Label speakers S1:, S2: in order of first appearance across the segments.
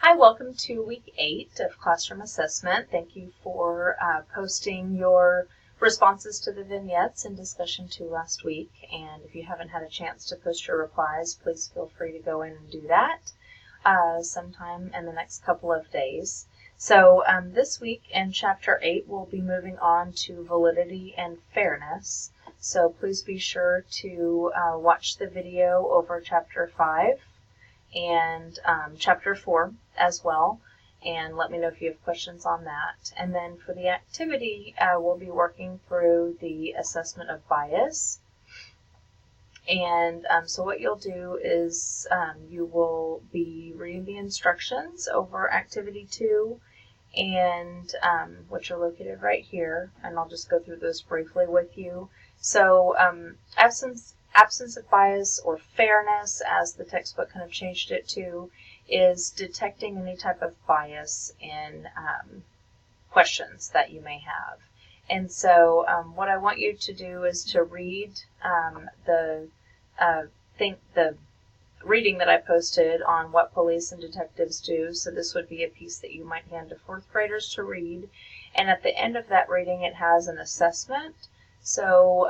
S1: Hi, welcome to week 8 of classroom assessment. Thank you for posting your responses to the vignettes in discussion 2 last week. And if you haven't had a chance to post your replies, please feel free to go in and do that sometime in the next couple of days. So this week in chapter 8, we'll be moving on to validity and fairness. So please be sure to watch the video over chapter 5 and chapter 4 as well, and let me know if you have questions on that. And then for the activity, we'll be working through the assessment of bias. And so what you'll do is you will be reading the instructions over activity 2, and which are located right here, and I'll just go through those briefly with you. So absence of bias, or fairness as the textbook kind of changed it to, is detecting any type of bias in questions that you may have. And so what I want you to do is to read the reading that I posted on what police and detectives do. So this would be a piece that you might hand to 4th graders to read. And at the end of that reading, it has an assessment. So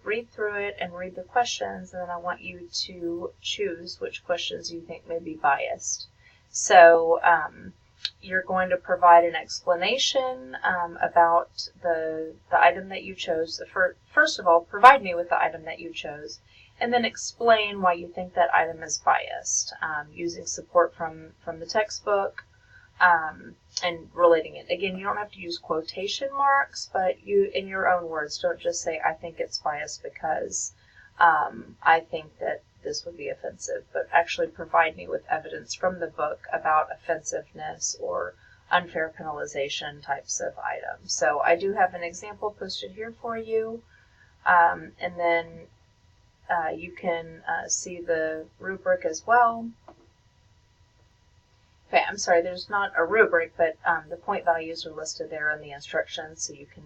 S1: read through it and read the questions, and then I want you to choose which questions you think may be biased. So you're going to provide an explanation about the item that you chose. First of all, provide me with the item that you chose, and then explain why you think that item is biased, using support from the textbook, and relating it. Again, you don't have to use quotation marks, but you, in your own words, don't just say, I think it's biased because I think that this would be offensive, but actually provide me with evidence from the book about offensiveness or unfair penalization types of items. So I do have an example posted here for you, and then you can see the rubric as well. Okay, I'm sorry, there's not a rubric, but the point values are listed there in the instructions, so you can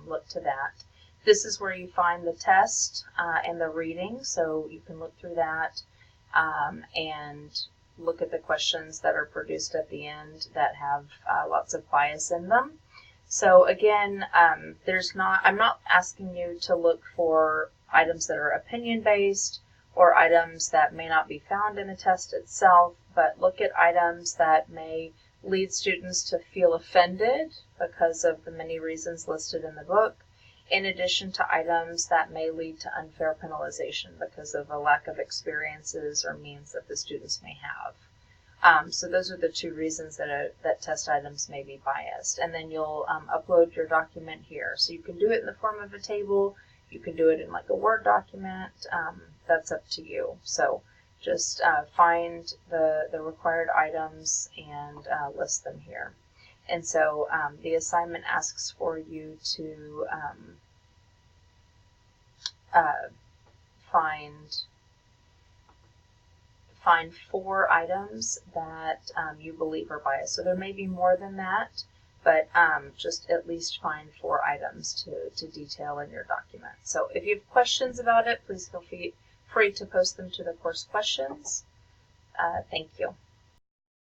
S1: look to that. This is where you find the test and the reading, so you can look through that and look at the questions that are produced at the end that have lots of bias in them. So again, I'm not asking you to look for items that are opinion-based or items that may not be found in the test itself, but look at items that may lead students to feel offended because of the many reasons listed in the book, in addition to items that may lead to unfair penalization because of a lack of experiences or means that the students may have. So those are the 2 reasons that test items may be biased. And then you'll upload your document here. So you can do it in the form of a table, you can do it in like a Word document, that's up to you. So just find the required items and list them here. And so the assignment asks for you to find 4 items that you believe are biased. So there may be more than that, but just at least find 4 items to detail in your document. So if you have questions about it, please feel free to post them to the course questions. Thank you.